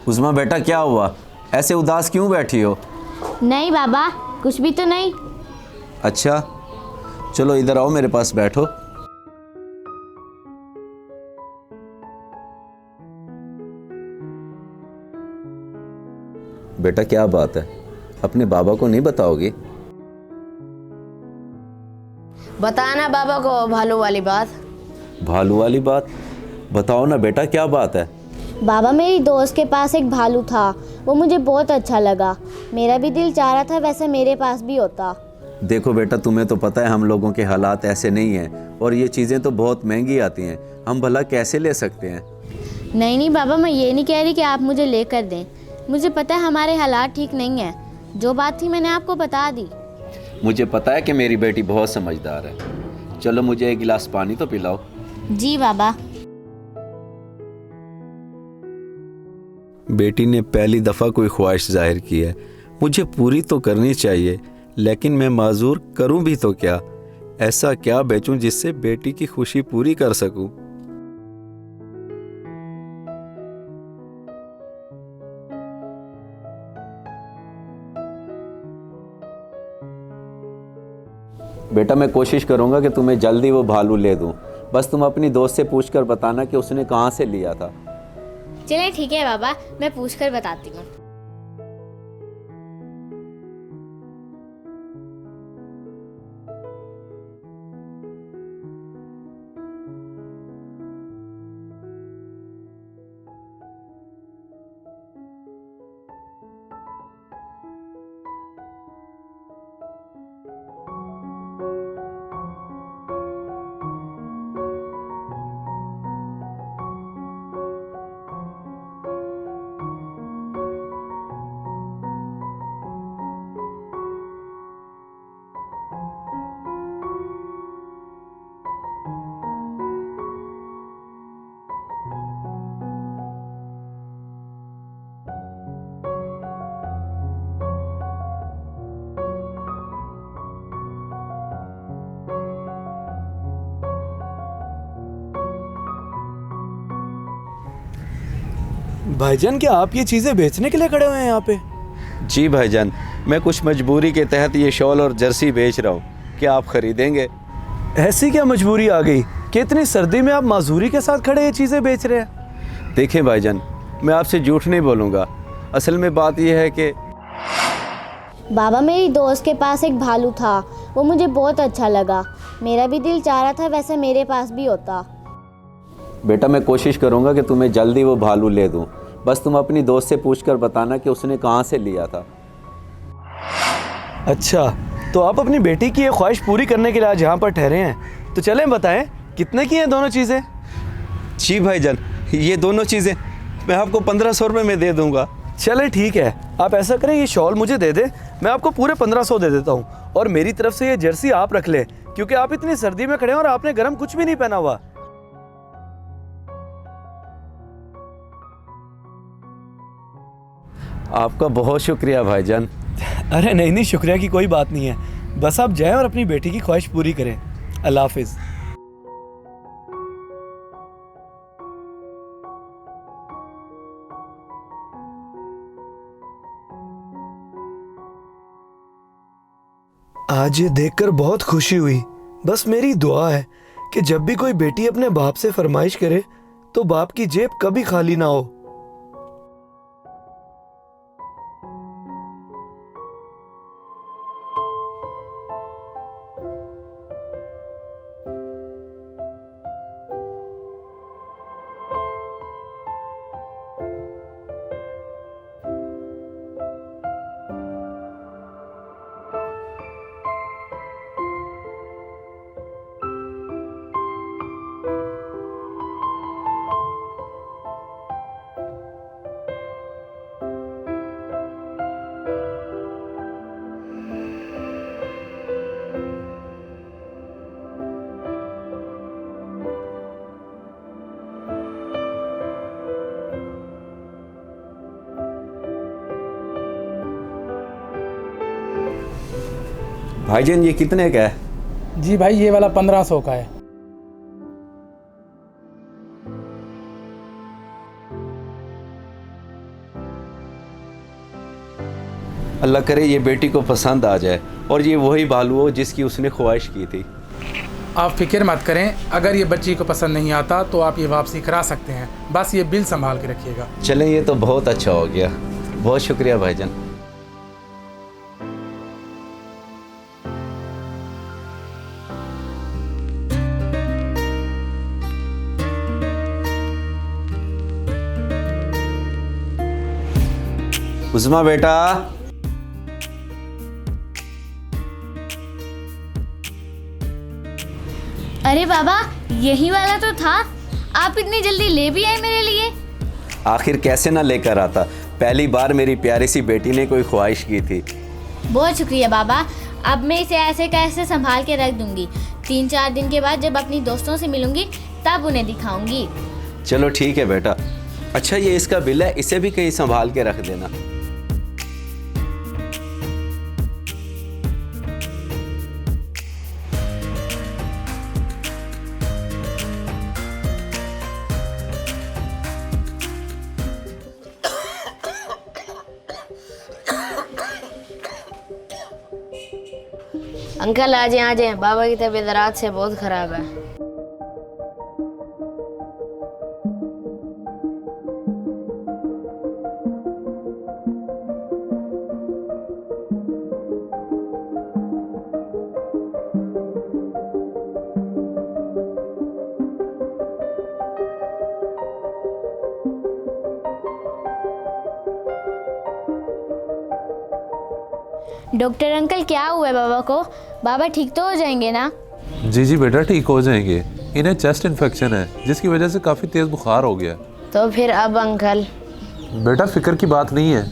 उस्मा बेटा क्या हुआ, ऐसे उदास क्यों बैठी हो? नहीं बाबा, कुछ भी तो नहीं। अच्छा चलो इधर आओ, मेरे पास बैठो। बेटा क्या बात है, अपने बाबा को नहीं बताओगे? बताना बाबा को भालू वाली बात। भालू वाली बात? बताओ ना बेटा, क्या बात है? बाबा, मेरी दोस्त के पास एक भालू था, वो मुझे बहुत अच्छा लगा। मेरा भी दिल चाह रहा था वैसे मेरे पास भी होता। देखो बेटा, तुम्हें तो पता है हम लोगों के हालात ऐसे नहीं हैं, और ये चीज़ें तो बहुत महंगी आती हैं, हम भला कैसे ले सकते हैं? नहीं नहीं बाबा, मैं ये नहीं कह रही कि आप मुझे लेकर दें। मुझे पता है हमारे हालात ठीक नहीं हैं। जो बात थी मैंने आपको बता दी। मुझे पता है कि मेरी बेटी बहुत समझदार है। चलो मुझे एक गिलास पानी तो पिलाओ। जी बाबा। बेटी ने पहली दफ़ा कोई ख्वाहिश जाहिर की है, मुझे पूरी तो करनी चाहिए, लेकिन मैं माजूर करूं भी तो क्या? ऐसा क्या बेचूं जिससे बेटी की खुशी पूरी कर सकूं? बेटा मैं कोशिश करूंगा कि तुम्हें जल्दी वो भालू ले दूं, बस तुम अपनी दोस्त से पूछकर बताना कि उसने कहाँ से लिया था। चलिए ठीक है बाबा, मैं पूछकर बताती हूँ। भाईजान, क्या आप ये चीज़ें बेचने के लिए खड़े हुए हैं यहाँ पे? जी भाईजान, मैं कुछ मजबूरी के तहत ये शॉल और जर्सी बेच रहा हूँ, क्या आप खरीदेंगे? ऐसी क्या मजबूरी आ गई कि इतनी सर्दी में आप माजूरी के साथ खड़े ये चीज़ें बेच रहे हैं? देखें भाईजान, मैं आपसे झूठ नहीं बोलूँगा, असल में बात यह है कि बाबा, मेरी दोस्त के पास एक भालू था, वो मुझे बहुत अच्छा लगा। मेरा भी दिल चाह रहा था वैसे मेरे पास भी होता। बेटा मैं कोशिश करूँगा कि तुम्हें जल्दी वो भालू ले दूँ, बस तुम अपनी दोस्त से पूछकर बताना कि उसने कहाँ से लिया था। अच्छा, तो आप अपनी बेटी की ये ख्वाहिश पूरी करने के लिए आज यहाँ पर ठहरे हैं, तो चलें बताएं कितने की हैं दोनों चीज़ें? जी भाईजान, ये दोनों चीज़ें मैं आपको 1500 रुपये में दे दूँगा। चले ठीक है, आप ऐसा करें, ये शॉल मुझे दे दें, मैं आपको पूरे 1500 दे देता हूँ, और मेरी तरफ से ये जर्सी आप रख लें, क्योंकि आप इतनी सर्दी में खड़े हैं और आपने गर्म कुछ भी नहीं पहना हुआ। आपका बहुत शुक्रिया भाईजान। अरे नहीं नहीं, शुक्रिया की कोई बात नहीं है, बस आप जाएं और अपनी बेटी की ख्वाहिश पूरी करें। अल्लाह हाफिज़। आज ये देखकर बहुत खुशी हुई। बस मेरी दुआ है कि जब भी कोई बेटी अपने बाप से फरमाइश करे तो बाप की जेब कभी खाली ना हो। भाईजान ये कितने का है? जी भाई, ये वाला 1500 का है। अल्लाह करे ये बेटी को पसंद आ जाए और ये वही भालू हो जिसकी उसने ख्वाहिश की थी। आप फिक्र मत करें, अगर ये बच्ची को पसंद नहीं आता तो आप ये वापसी करा सकते हैं, बस ये बिल संभाल के रखिएगा। चलें, ये तो बहुत अच्छा हो गया। बहुत शुक्रिया भाईजान। उस्मा बेटा, अरे बाबा, यही वाला तो था। आप इतनी जल्दी ले भी आए मेरे लिए। आखिर कैसे ना लेकर आता, पहली बार मेरी प्यारी सी बेटी ने कोई ख्वाहिश की थी। बहुत शुक्रिया बाबा। अब मैं इसे ऐसे कैसे संभाल के रख दूंगी। 3-4 दिन के बाद जब अपनी दोस्तों से मिलूंगी तब उन्हें दिखाऊंगी। चलो ठीक है बेटा। अच्छा, ये इसका बिल है, इसे भी कहीं संभाल के रख देना। अंकल आ जाए, बाबा की तबीयत रात से बहुत ख़राब है। डॉक्टर अंकल, क्या हुआ है बाबा को? बाबा ठीक तो हो जाएंगे ना? जी जी बेटा, ठीक हो जाएंगे। इन्हें चेस्ट इन्फेक्शन है जिसकी वजह से काफ़ी तेज़ बुखार हो गया। तो फिर अब अंकल? बेटा फिक्र की बात नहीं है,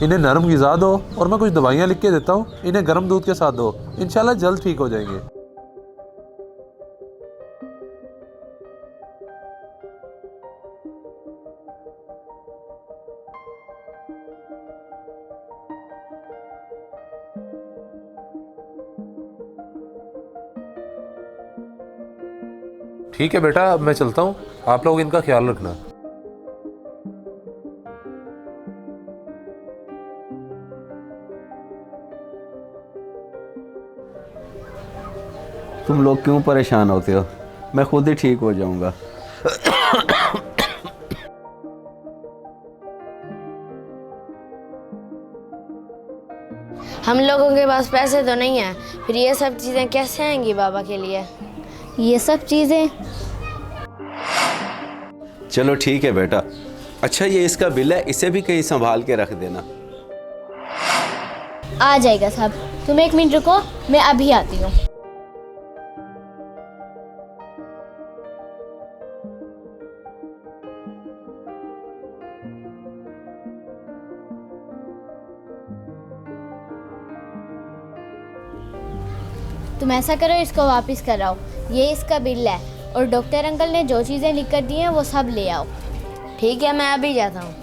इन्हें नरम ग़िज़ा दो और मैं कुछ दवाइयाँ लिख के देता हूँ, इन्हें गर्म दूध के साथ दो, इंशाल्लाह जल्द ठीक हो जाएंगे। ठीक है बेटा, अब मैं चलता हूँ, आप लोग इनका ख्याल रखना। तुम लोग क्यों परेशान होते हो? मैं खुद ही ठीक हो जाऊंगा। हम लोगों के पास पैसे तो नहीं है, फिर ये सब चीज़ें कैसे आएंगी बाबा के लिए? ये सब चीज़ें? चलो ठीक है बेटा। अच्छा, ये इसका बिल है, इसे भी कहीं संभाल के रख देना। आ जाएगा सब। तुम 1 मिनट रुको, मैं अभी आती हूँ। तुम ऐसा करो, इसको वापस कराओ। ये इसका बिल है और डॉक्टर अंकल ने जो चीज़ें लिख कर दी हैं वो सब ले आओ। ठीक है, मैं अभी जाता हूँ।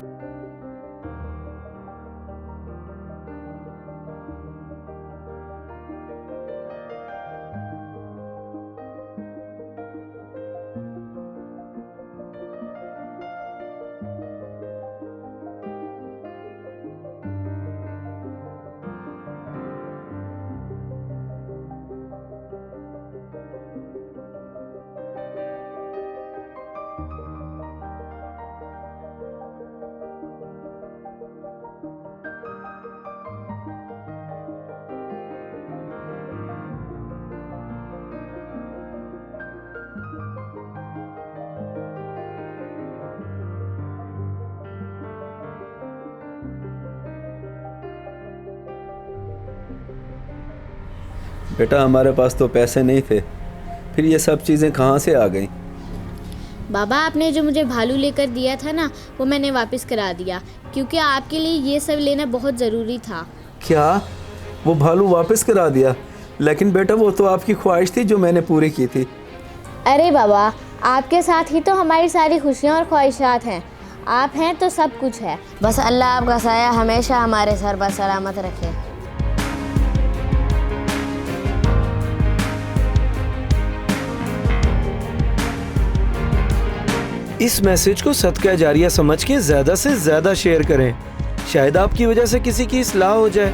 बेटा, हमारे पास तो पैसे नहीं थे, फिर ये सब चीज़ें कहाँ से आ गई? बाबा, आपने जो मुझे भालू लेकर दिया था ना, वो मैंने वापस करा दिया, क्योंकि आपके लिए ये सब लेना बहुत ज़रूरी था। क्या? वो भालू वापस करा दिया? लेकिन बेटा, वो तो आपकी ख्वाहिश थी जो मैंने पूरी की थी। अरे बाबा, आपके साथ ही तो हमारी सारी खुशियाँ और ख्वाहिशात हैं। आप हैं तो सब कुछ है। बस अल्लाह आपका साया हमेशा हमारे सर पर सलामत रखे। इस मैसेज को सदका जारिया समझ के ज़्यादा से ज़्यादा शेयर करें। शायद आपकी वजह से किसी की इस्लाह हो जाए।